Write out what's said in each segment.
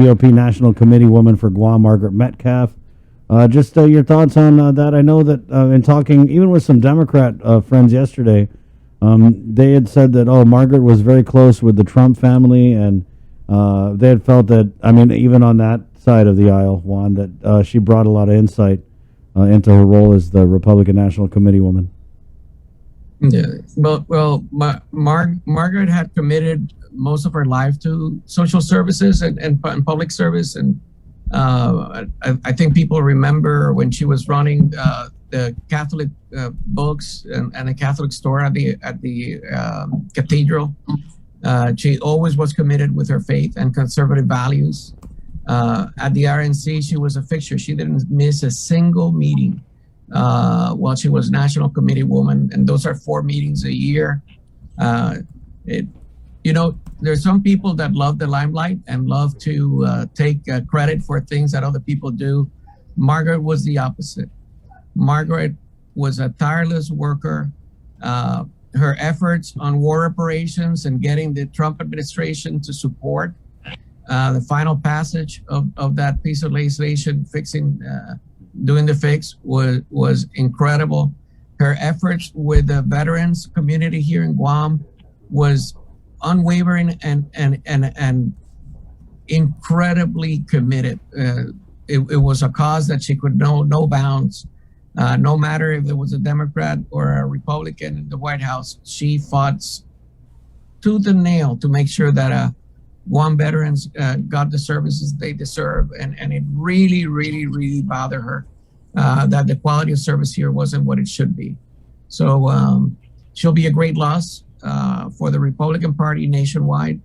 GOP National Committee woman for Guam, Margaret Metcalfe. Just your thoughts on that. I know that in talking, even with some Democrat friends yesterday, they had said that, oh, Margaret was very close with the Trump family, and they had felt that, I mean, even on that side of the aisle, Juan, that she brought a lot of insight into her role as the Republican National Committee woman. Yeah, Margaret had committed most of her life to social services and public service, and I think people remember when she was running the Catholic books and a Catholic store at the cathedral. She always was committed with her faith and conservative values. At the RNC, she was a fixture. She didn't miss a single meeting while she was National Committee woman, and those are 4 meetings a year. There's some people that love the limelight and love to take credit for things that other people do. Margaret was the opposite. Margaret was a tireless worker. Her efforts on war reparations and getting the Trump administration to support the final passage of that piece of legislation, doing the fix, was incredible. Her efforts with the veterans community here in Guam was unwavering and incredibly committed. It was a cause that she could know no bounds. No matter if it was a Democrat or a Republican in the White House, she fought tooth and nail to make sure that Guam veterans got the services they deserve. And it really, really, really bothered her that the quality of service here wasn't what it should be. So she'll be a great loss for the Republican Party nationwide,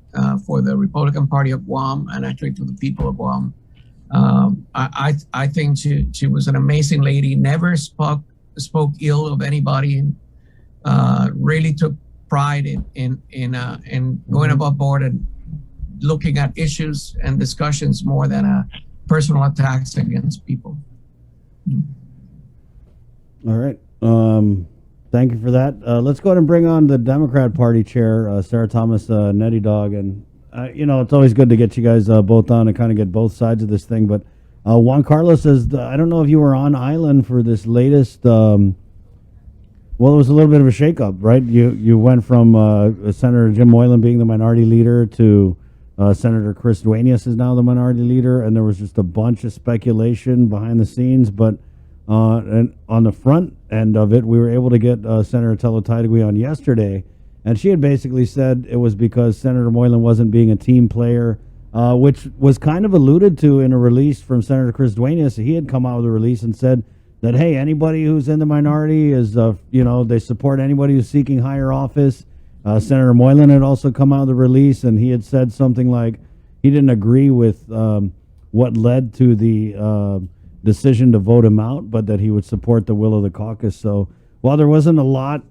for the Republican Party of Guam, and actually to the people of Guam. I think she was an amazing lady, never spoke ill of anybody, really took pride in going above board and looking at issues and discussions more than personal attacks against people. All right. Thank you for that. Let's go ahead and bring on the Democrat Party chair, Sarah Thomas Netty Dog. And, it's always good to get you guys both on and kind of get both sides of this thing. But Juan Carlos says, I don't know if you were on island for this latest, well, it was a little bit of a shakeup, right? You went from Senator Jim Moylan being the minority leader to Senator Chris Duenas is now the minority leader. And there was just a bunch of speculation behind the scenes. But and on the front end of it, we were able to get Senator Tello-Taitigui on yesterday, and she had basically said it was because Senator Moylan wasn't being a team player, which was kind of alluded to in a release from Senator Chris Duenas. He had come out with a release and said that, hey, anybody who's in the minority is, they support anybody who's seeking higher office. Senator Moylan had also come out with a release, and he had said something like he didn't agree with what led to the decision to vote him out, but that he would support the will of the caucus. So while there wasn't a lot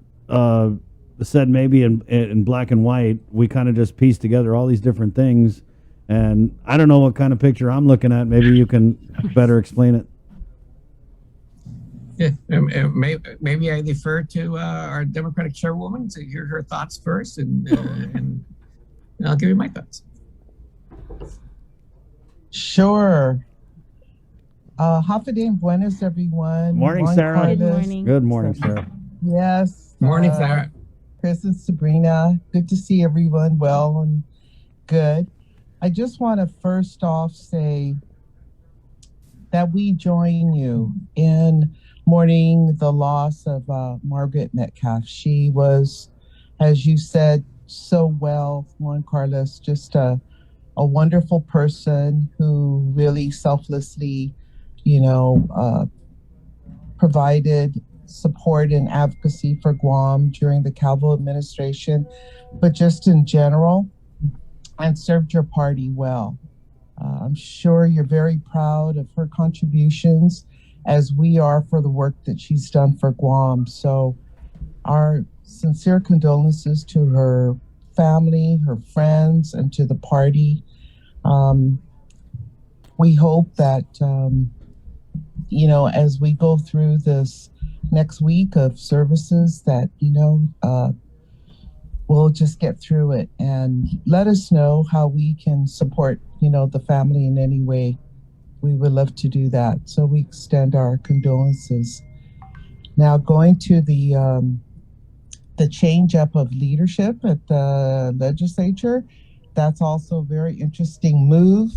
said maybe in black and white, we kind of just pieced together all these different things. And I don't know what kind of picture I'm looking at. Maybe you can better explain it. Yeah, maybe I defer to our Democratic chairwoman to hear her thoughts first, and I'll give you my thoughts. Sure. Hafa buenas, everyone. Morning, Sarah. Good morning. Good morning, Sarah. Yes. Morning, Sarah. Chris and Sabrina. Good to see everyone well and good. I just want to first off say that we join you in mourning the loss of Margaret Metcalfe. She was, as you said so well, Juan Carlos, just a wonderful person who really selflessly provided support and advocacy for Guam during the Calvo administration, but just in general, and served your party well. I'm sure you're very proud of her contributions, as we are, for the work that she's done for Guam. So our sincere condolences to her family, her friends, and to the party. We hope that as we go through this next week of services, that, we'll just get through it, and let us know how we can support, the family in any way, we would love to do that. So we extend our condolences. Now, going to the change up of leadership at the legislature, that's also a very interesting move.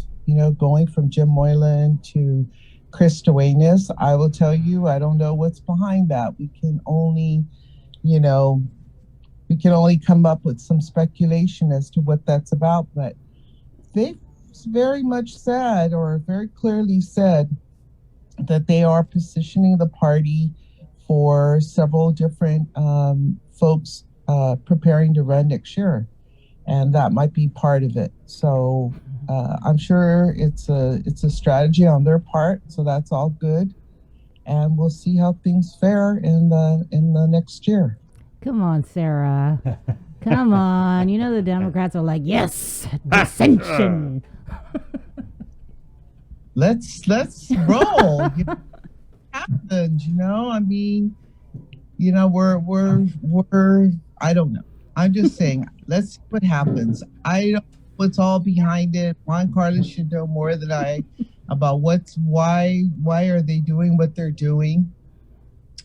Going from Jim Moylan to Chris Duenas. I will tell you, I don't know what's behind that. We can only come up with some speculation as to what that's about, but they've very much said, or very clearly said, that they are positioning the party for several different folks preparing to run next year, and that might be part of it. So I'm sure it's a strategy on their part, so that's all good, and we'll see how things fare in the next year. Come on, Sarah. Come on. The Democrats are like, yes, dissension. Let's roll. Happened, I mean, we're I don't know. I'm just saying, let's see what happens. I don't know what's all behind it. Juan Carlos should know more than I about why are they doing what they're doing.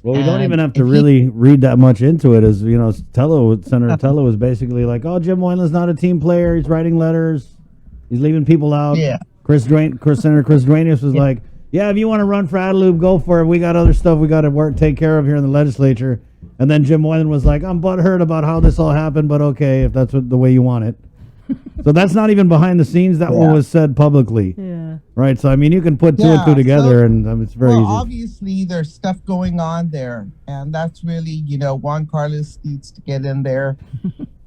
Well, we don't even have to really read that much into it, as Senator Tello was basically like, "Oh, Jim Moylan's not a team player. He's writing letters. He's leaving people out." Yeah. Senator Chris Duenas was like, "Yeah, if you want to run for Adelup, go for it. We got other stuff we got to take care of here in the legislature." And then Jim Moylan was like, "I'm butthurt about how this all happened, but okay, if that's the way you want it." So that's not even behind the scenes. That one was said publicly. Yeah. Right. So, I mean, you can put two and two together, and it's very easy. Obviously, there's stuff going on there. And that's really, Juan Carlos needs to get in there,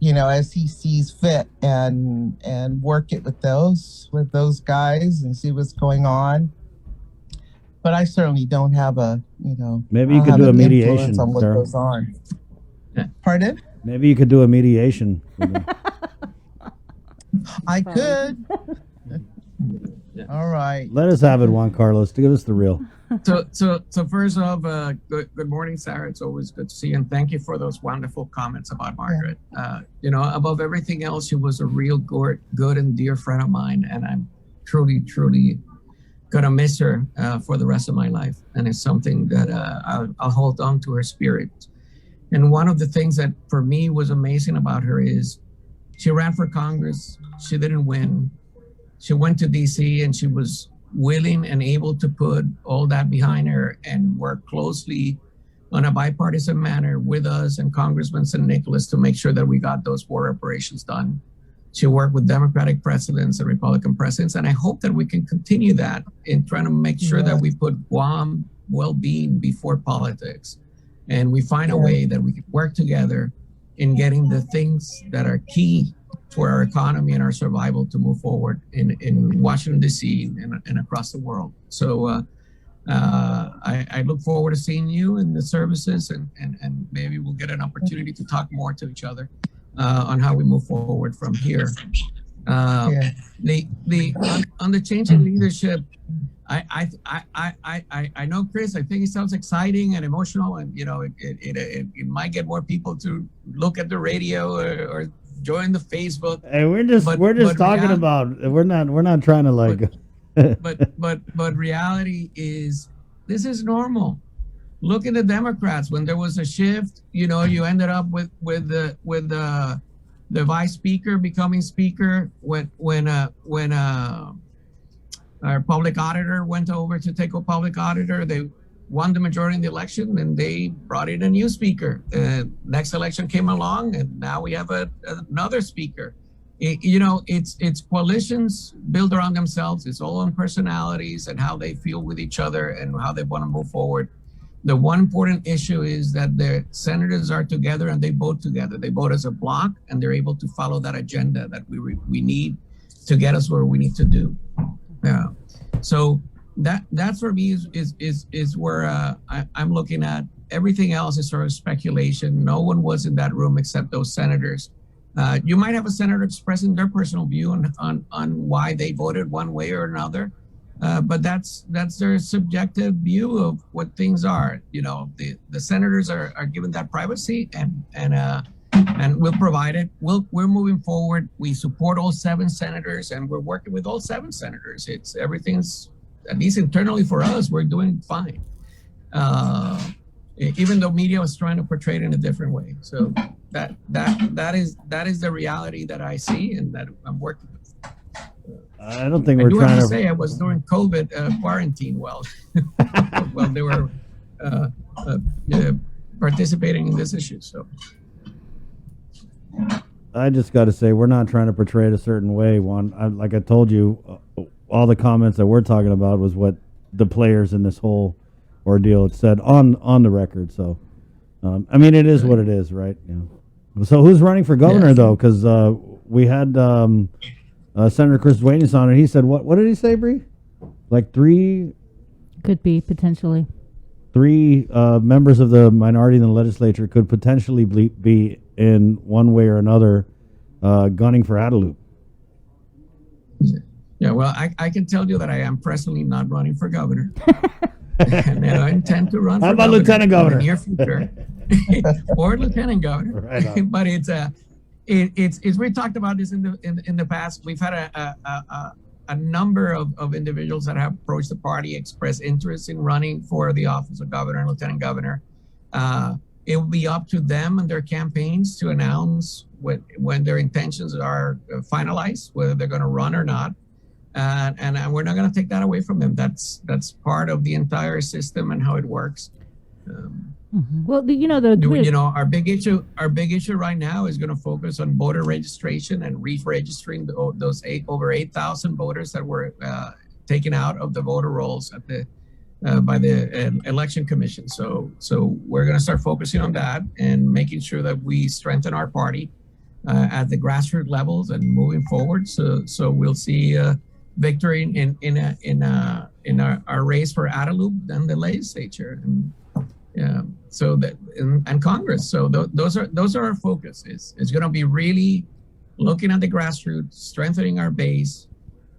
as he sees fit and work it with those guys and see what's going on. But I certainly don't have maybe you could do a mediation on what goes on. Pardon? Maybe you could do a mediation. I could. All right. Let us have it, Juan Carlos, to give us the real. So first off, good morning, Sarah. It's always good to see you, and thank you for those wonderful comments about Margaret. Above everything else, she was a real good and dear friend of mine, and I'm truly gonna miss her for the rest of my life. And it's something that I'll hold on to her spirit. And one of the things that for me was amazing about her is she ran for Congress. She didn't win. She went to DC, and she was willing and able to put all that behind her and work closely on a bipartisan manner with us and Congressman St. Nicholas to make sure that we got those war reparations done. She worked with Democratic presidents and Republican presidents, and I hope that we can continue that in trying to make sure that we put Guam well-being before politics, and we find a way that we can work together in getting the things that are key for our economy and our survival to move forward in Washington, D.C. and across the world. So I look forward to seeing you in the services, and maybe we'll get an opportunity to talk more to each other on how we move forward from here. On the change in leadership, I know Chris. I think it sounds exciting and emotional, and it might get more people to look at the radio or join the Facebook. Hey, we're just talking about. We're not trying to like. But reality is, this is normal. Look at the Democrats. When there was a shift, you ended up with the vice speaker becoming speaker. When our public auditor went over to take a public auditor, they won the majority in the election, and they brought in a new speaker. Next election came along, and now we have another speaker. It's coalitions built around themselves. It's all on personalities and how they feel with each other and how they want to move forward. The one important issue is that the senators are together and they vote together. They vote as a block, and they're able to follow that agenda that we need to get us where we need to do. Yeah. So that's for me is where I'm looking at. Everything else is sort of speculation. No one was in that room except those senators. You might have a senator expressing their personal view on why they voted one way or another, but that's their subjective view of what things are. The senators are given that privacy, and and we'll provide it. We're moving forward. We support all 7 senators, and we're working with all 7 senators. Everything's, at least internally for us, we're doing fine. Even though media was trying to portray it in a different way. So that is the reality that I see and that I'm working with. I don't think I we're do have trying to to. say I was during COVID quarantine while they were participating in this issue. So I just got to say, we're not trying to portray it a certain way. Like I told you, all the comments that we're talking about was what the players in this whole ordeal had said on the record. So, I mean, it is what it is, right? Yeah. So, who's running for governor though? Because we had Senator Chris Duenas on, and he said, "What did he say, Bree? Like 3 Could be potentially. 3 members of the minority in the legislature could potentially be in one way or another gunning for Adelup." Yeah, well, I can tell you that I am presently not running for governor. And I intend to run How for about governor lieutenant governor? in the near future. Or lieutenant governor. Right on. But it's we talked about this in the past. We've had a number of individuals that have approached the party, expressed interest in running for the office of governor and lieutenant governor. It will be up to them and their campaigns to announce when their intentions are finalized, whether they're going to run or not. And we're not going to take that away from them. That's part of the entire system and how it works. Well, Our big issue right now is going to focus on voter registration and re-registering those over 8,000 voters that were taken out of the voter rolls by the election commission. So we're going to start focusing on that and making sure that we strengthen our party at the grassroots levels and moving forward. So we'll see victory in our race for Adelup and the legislature and Congress. So those are our focus. It's going to be really looking at the grassroots, strengthening our base,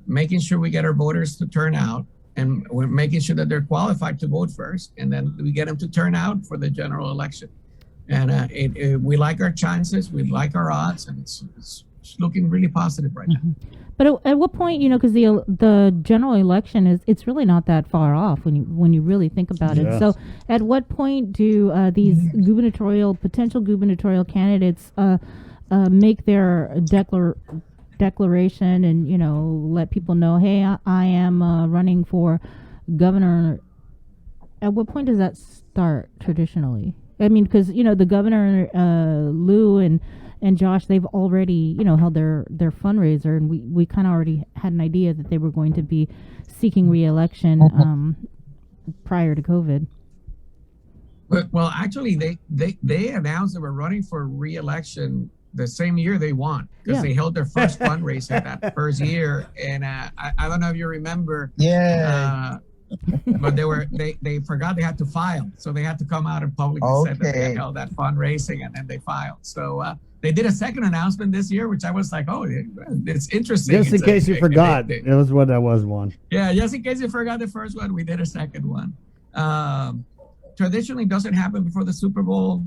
making sure we get our voters to turn out, and we're making sure that they're qualified to vote first, and then we get them to turn out for the general election. And we like our chances, we like our odds, and it's looking really positive right now. But at what point, because the general election it's really not that far off when you really think about it. So at what point do these potential gubernatorial candidates make their declaration and let people know, hey, I am running for governor? At what point does that start traditionally? I mean, because the governor, Lou and Josh, they've already held their fundraiser, and we kind of already had an idea that they were going to be seeking re-election prior to COVID. Well, actually, they announced they were running for re-election the same year they won, because they held their first fundraiser that first year. And I don't know if you remember. Yeah. But they forgot they had to file, so they had to come out and publicly said that they had held that fundraising, and then they filed. So they did a second announcement this year, which I was like, oh, it's interesting. Just in case you forgot, it was what that was one. Yeah, just in case you forgot the first one, we did a second one. Traditionally doesn't happen before the Super Bowl.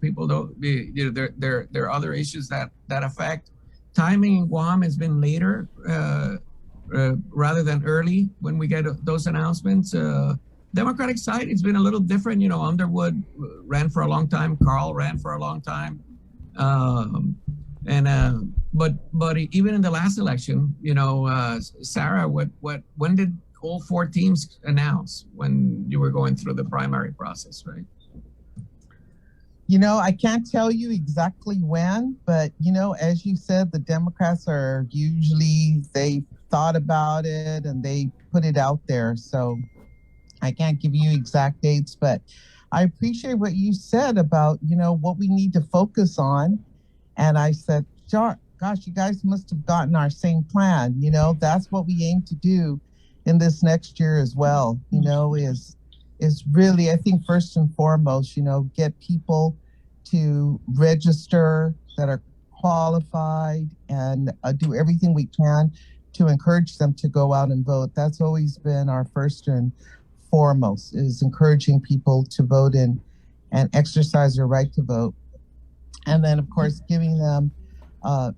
People don't. There are other issues that affect timing in Guam has been later. Rather than early when we get those announcements. Democratic side, it's been a little different. Underwood ran for a long time. Carl ran for a long time. But even in the last election, Sarah, when did all 4 teams announce when you were going through the primary process, right? I can't tell you exactly when, but, as you said, the Democrats are they thought about it and they put it out there. So I can't give you exact dates, but I appreciate what you said about, what we need to focus on. And I said, gosh, you guys must have gotten our same plan. That's what we aim to do in this next year as well, is really, I think, first and foremost, get people to register that are qualified and do everything we can to encourage them to go out and vote. That's always been our first and foremost, is encouraging people to vote and exercise their right to vote. And then, of course, giving them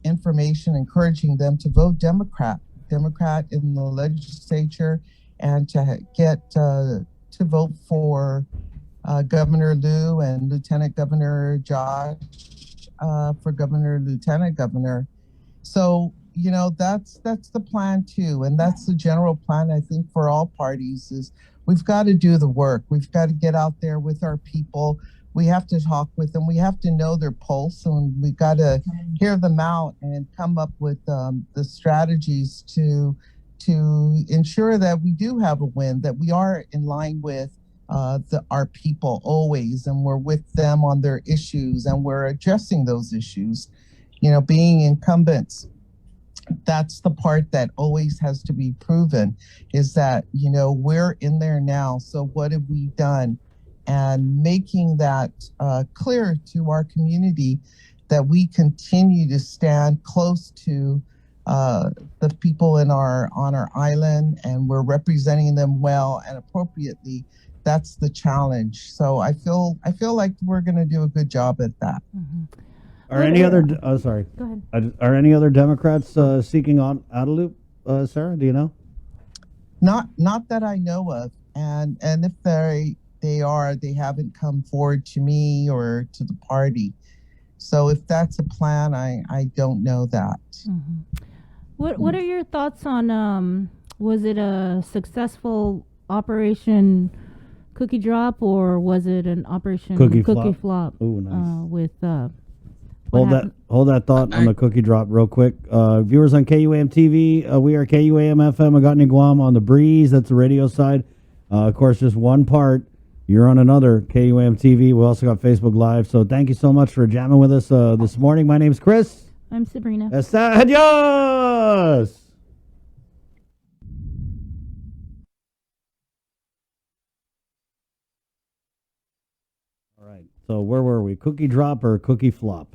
information, encouraging them to vote Democrat in the legislature, and to get to vote for Governor Lou and Lieutenant Governor Josh for Governor, Lieutenant Governor. So, you know, that's the plan too, and that's the general plan, I think, for all parties. Is we've got to do the work. We've got to get out there with our people. We have to talk with them. We have to know their pulse, and we got to hear them out and come up with the strategies to ensure that we do have a win, that we are in line with our people always, and we're with them on their issues, and we're addressing those issues. You know, being incumbents, that's the part that always has to be proven, is that, you know, we're in there now. So what have we done? And making that clear to our community, that we continue to stand close to the people on our island, and we're representing them well and appropriately. That's the challenge. So I feel like we're going to do a good job at that. Mm-hmm. Are any other? Sorry. Go ahead. Are any other Democrats seeking out a loop, Sarah? Do you know? Not that I know of, and if they haven't come forward to me or to the party. So if that's a plan, I don't know that. Mm-hmm. What are your thoughts on was it a successful Operation Cookie Drop, or was it an Operation Cookie Flop? Ooh, nice. With Hold that thought on the Cookie Drop real quick. Viewers on KUAM TV, we are KUAM FM Agotni Guam on the breeze. That's the radio side. Of course, just one part. You're on another, KUAM TV. We also got Facebook Live. So thank you so much for jamming with us this morning. My name's Chris. I'm Sabrina. Adios! All right. So where were we? Cookie Drop or Cookie Flop?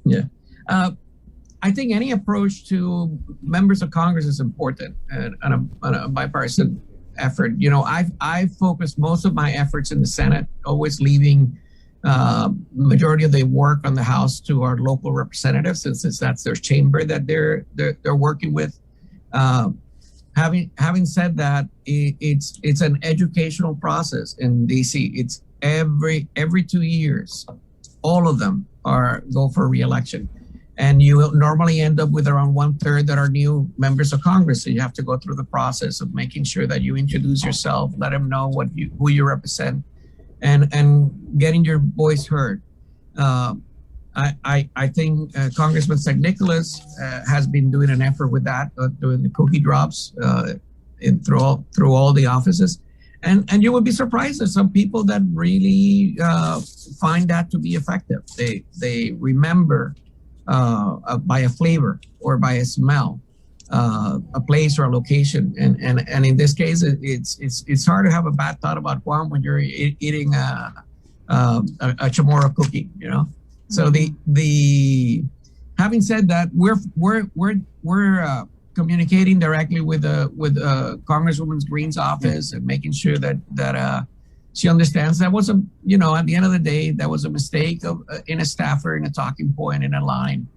Yeah. I think any approach to members of Congress is important and on a bipartisan effort. You know, I've focused most of my efforts in the Senate, always leaving majority of the work on the House to our local representatives, since that's their chamber that they're working with. Having said that, it's an educational process in DC. It's every 2 years, all of them go for re-election. And you will normally end up with around 1/3 that are new members of Congress. So you have to go through the process of making sure that you introduce yourself, let them know who you represent, and getting your voice heard. I think Congressman St. Nicholas has been doing an effort with that, doing the cookie drops through all the offices. And you would be surprised at some people that really find that to be effective. They remember by a flavor or by a smell, a place or a location, and in this case, it's hard to have a bad thought about Guam when you're eating a chamorro cookie, you know. So the having said that, we're communicating directly with Congresswoman Green's office and making sure that she understands that was at the end of the day, that was a mistake in a staffer, in a talking point, in a line.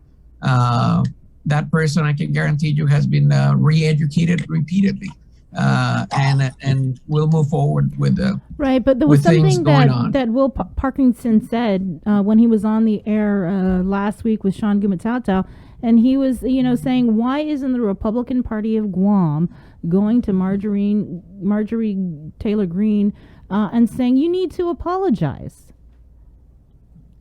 That person, I can guarantee you, has been re-educated repeatedly, and we'll move forward with the right. But there was something that Will Parkinson said when he was on the air last week with Sean Gumatau, and he was saying, why isn't the Republican Party of Guam going to Marjorie Taylor Greene and saying, you need to apologize?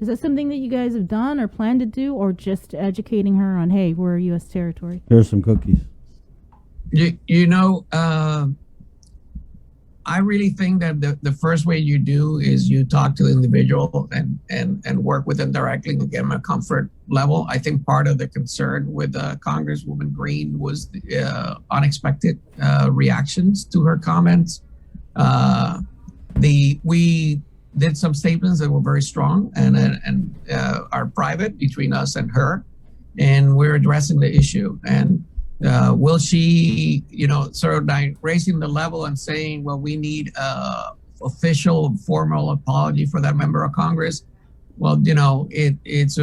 Is that something that you guys have done or plan to do, or just educating her on, hey, we're a U.S. territory? Here's some cookies. I really think that the first way you do is you talk to the individual and work with them directly and get them a comfort level. I think part of the concern with Congresswoman Greene was the unexpected reactions to her comments. We did some statements that were very strong and are private between us and her, and we're addressing the issue. And will she, sort of like raising the level and saying, well, we need official formal apology for that member of Congress? Well, it's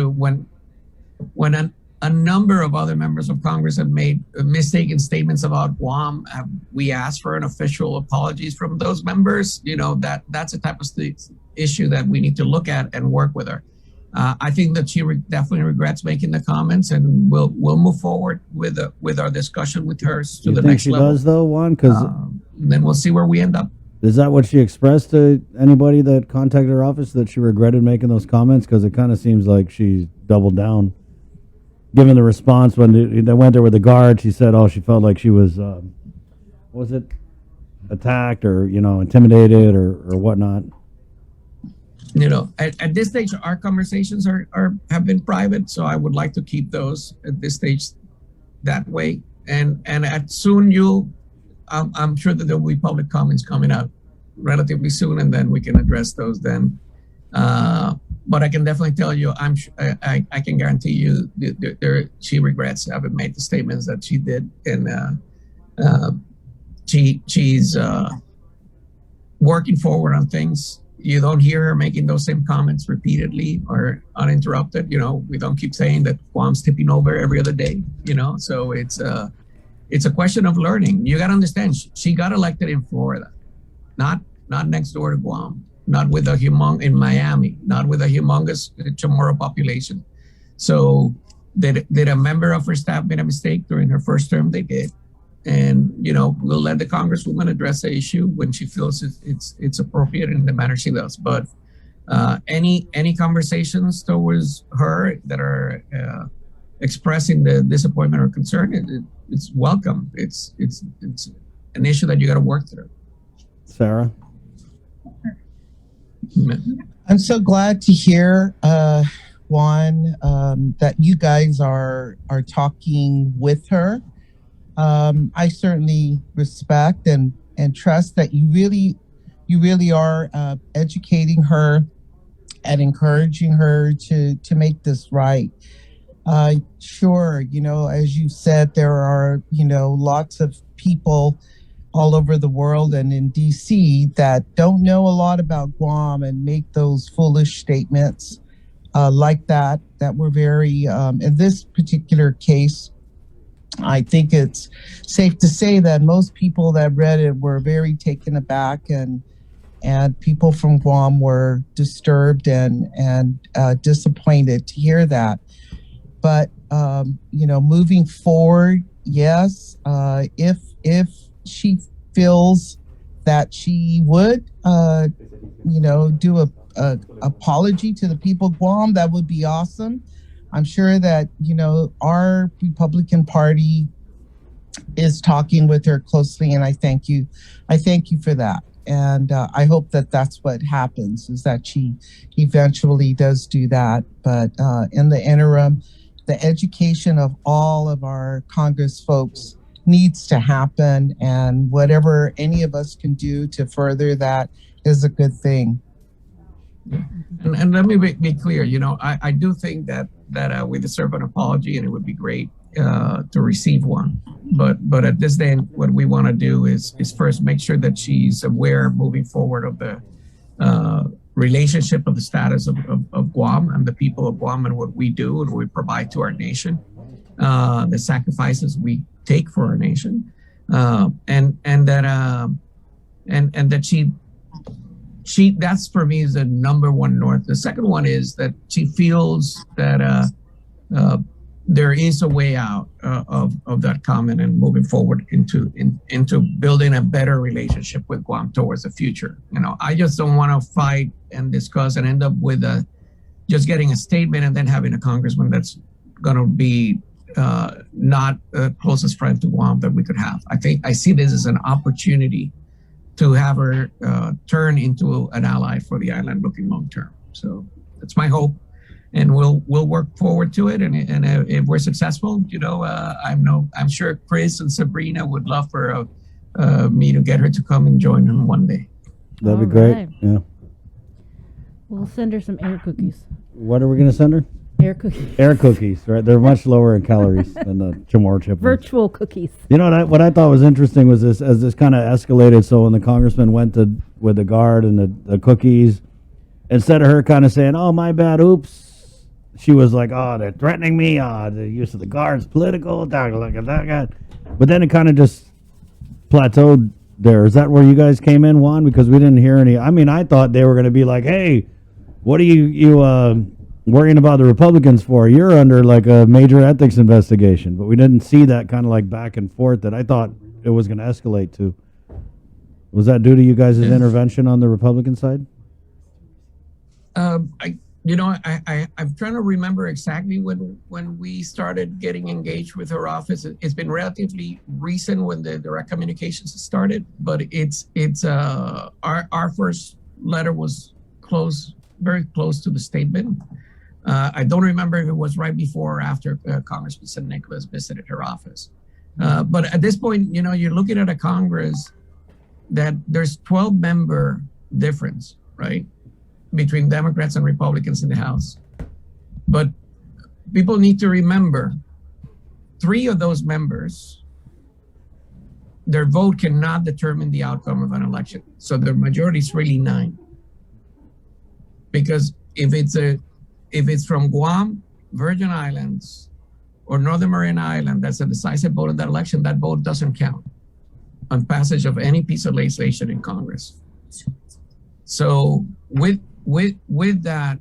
when a number of other members of Congress have made mistaken statements about Guam, we asked for an official apologies from those members. That's a type of issue that we need to look at and work with her. I think that she definitely regrets making the comments, and we'll move forward with our discussion with her to the next level. You think she does, though, Juan? Because then we'll see where we end up. Is that what she expressed to anybody that contacted her office, that she regretted making those comments? Because it kind of seems like she doubled down. Given the response when they went there with the guard, she said, she felt like she was, attacked or, intimidated or whatnot. At this stage, our conversations have been private, so I would like to keep those at this stage that way. And I'm sure that there will be public comments coming out relatively soon, and then we can address those then. But I can definitely tell you, I can guarantee you, she regrets having made the statements that she did, and she's working forward on things. You don't hear her making those same comments repeatedly or uninterrupted. We don't keep saying that Guam's tipping over every other day. So it's a question of learning. You got to understand, she got elected in Florida, not next door to Guam. Not with in Miami, not with a humongous Chamorro population. So did a member of her staff make a mistake during her first term? They did. And, we'll let the Congresswoman address the issue when she feels it's appropriate in the manner she does. But any conversations towards her that are expressing the disappointment or concern, it's welcome. It's an issue that you got to work through. Sarah? I'm so glad to hear, Juan, that you guys are talking with her. I certainly respect and trust that you really are educating her and encouraging her to make this right. Sure, as you said, there are lots of people all over the world and in DC that don't know a lot about Guam and make those foolish statements like that were very, in this particular case, I think it's safe to say that most people that read it were very taken aback, and people from Guam were disturbed and disappointed to hear that. But, moving forward, yes, if she feels that she would, do a apology to the people of Guam, that would be awesome. I'm sure that, our Republican Party is talking with her closely, and I thank you for that. And I hope that that's what happens, is that she eventually does do that. But in the interim, the education of all of our Congress folks needs to happen, and whatever any of us can do to further that is a good thing. And let me be clear, I do think that we deserve an apology, and it would be great to receive one. But at this day, what we want to do is first make sure that she's aware moving forward of the relationship of the status of Guam and the people of Guam, and what we do and what we provide to our nation, the sacrifices we take for our nation, and that she that's for me is the number one north. The second one is that she feels that there is a way out of that comment and moving forward into building a better relationship with Guam towards the future. I just don't want to fight and discuss and end up with just getting a statement and then having a congressman that's going to be not the closest friend to Guam that we could have. I see this as an opportunity to have her turn into an ally for the island looking long term. So that's my hope, and we'll work forward to it. And if we're successful, I'm sure Chris and Sabrina would love for me to get her to come and join them one day. That'd be great. Right. Yeah. We'll send her some air cookies. What are we going to send her? Air cookies. Air cookies, right? They're much lower in calories than the Chamorro chip. Virtual cookies. What I thought was interesting was this, as this kind of escalated. So when the congressman went with the guard and the cookies, instead of her kind of saying, "Oh, my bad, oops," she was like, "Oh, they're threatening me. The use of the guards, political." But then it kind of just plateaued there. Is that where you guys came in, Juan? Because we didn't hear any. I mean, I thought they were going to be like, "Hey, what are you worrying about the Republicans for? You're under like a major ethics investigation." But we didn't see that kind of like back and forth that I thought it was going to escalate to. Was that due to you guys' intervention on the Republican side? I'm trying to remember exactly when we started getting engaged with her office. It's been relatively recent when the direct communications started, but our first letter was very close to the statement. I don't remember if it was right before or after Congressman St. Nicholas visited her office. But at this point, you're looking at a Congress that there's 12-member difference, right, between Democrats and Republicans in the House. But people need to remember 3 of those members, their vote cannot determine the outcome of an election. So the majority is really 9. Because if it's from Guam, Virgin Islands, or Northern Mariana Island, that's a decisive vote in that election, that vote doesn't count on passage of any piece of legislation in Congress. So with that,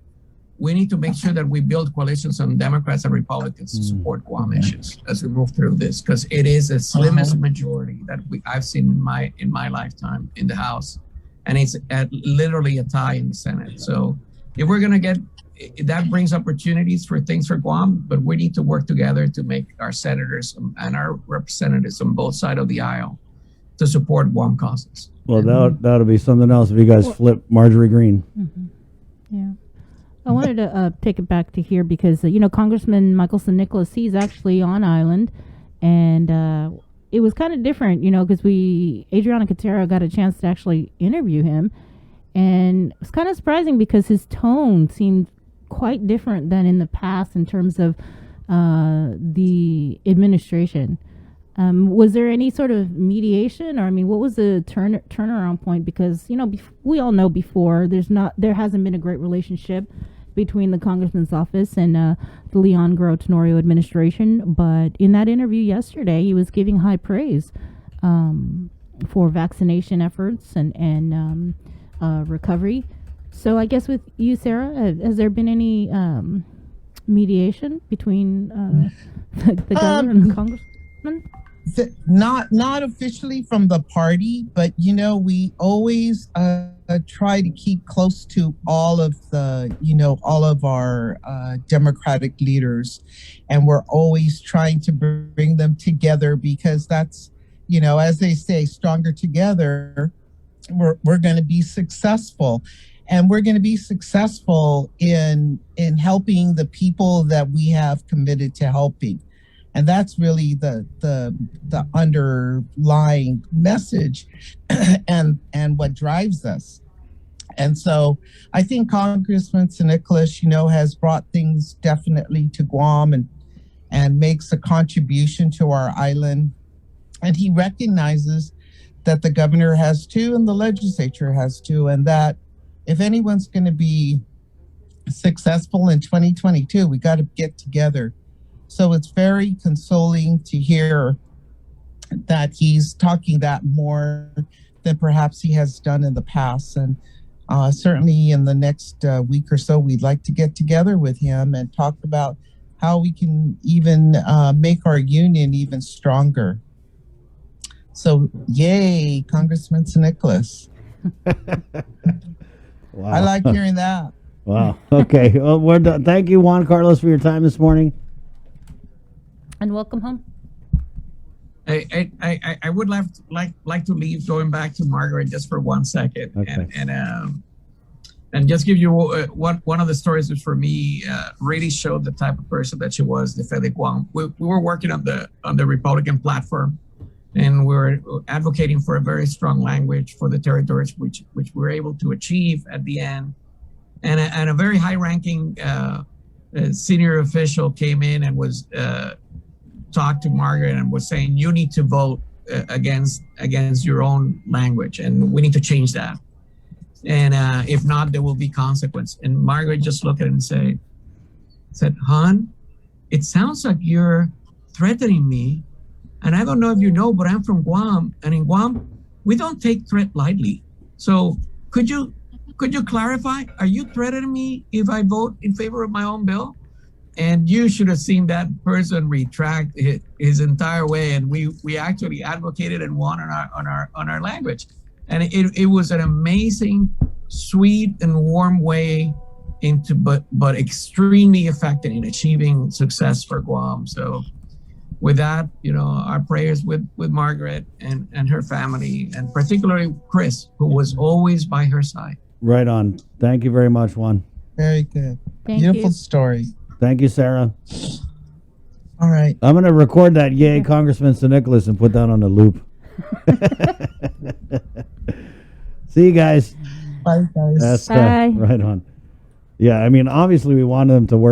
we need to make sure that we build coalitions on Democrats and Republicans to support Guam issues as we move through this, because it is the slimmest majority that I've seen in my lifetime in the House, and it's literally a tie in the Senate. So if we're gonna that brings opportunities for things for Guam, but we need to work together to make our senators and our representatives on both sides of the aisle to support Guam causes. Well, that'll be something else if you guys flip Marjorie Greene. Mm-hmm. Yeah. I wanted to take it back to here because, Congressman Michael St. Nicholas, he's actually on island. And it was kind of different, because Adriana Quintero got a chance to actually interview him. And it was kind of surprising because his tone seemed quite different than in the past in terms of the administration. Was there any sort of mediation, or what was the turnaround point? Because we all know before there hasn't been a great relationship between the congressman's office and the Leon Guerrero Tenorio administration. But in that interview yesterday, he was giving high praise for vaccination efforts and recovery. So I guess with you, Sarah, has there been any mediation between the governor and the congressman? Not officially from the party, but we always try to keep close to all of our Democratic leaders, and we're always trying to bring them together because that's as they say, stronger together. We're going to be successful, and we're going to be successful in helping the people that we have committed to helping. And that's really the underlying message and what drives us. And so I think Congressman St. Nicholas, has brought things definitely to Guam and makes a contribution to our island. And he recognizes that the governor has to and the legislature has to, and that if anyone's going to be successful in 2022, we got to get together. So it's very consoling to hear that he's talking that more than perhaps he has done in the past. And certainly in the next week or so, we'd like to get together with him and talk about how we can even make our union even stronger. So yay, Congressman St. Nicholas. Wow. I like hearing that. Wow. Okay. Well, we're done. Thank you, Juan Carlos, for your time this morning. And welcome home. I would like to leave going back to Margaret just for 1 second, okay. and just give you one of the stories that for me really showed the type of person that she was, defending Guam. We were working on the Republican platform, and we were advocating for a very strong language for the territories, which we were able to achieve at the end. And a very high-ranking senior official came in and was talked to Margaret and was saying, you need to vote against your own language, and we need to change that. And if not, there will be consequence. And Margaret just looked at him and said, "Hon, it sounds like you're threatening me. And I don't know if you know, but I'm from Guam. And in Guam, we don't take threat lightly. So could you clarify? Are you threatening me if I vote in favor of my own bill?" And you should have seen that person retract his entire way. And we actually advocated and won on our language. And it was an amazing, sweet and warm way but extremely effective in achieving success for Guam. So with that, our prayers with Margaret and her family, and particularly Chris, who was always by her side. Right on. Thank you very much, Juan. Very good. Thank Beautiful you. story. Thank you, Sarah. All right. I'm going to record that Yay Congressman St. Nicholas and put that on the loop. See you guys. Bye, guys. That's Bye. right on. Yeah, I mean, obviously we wanted them to work.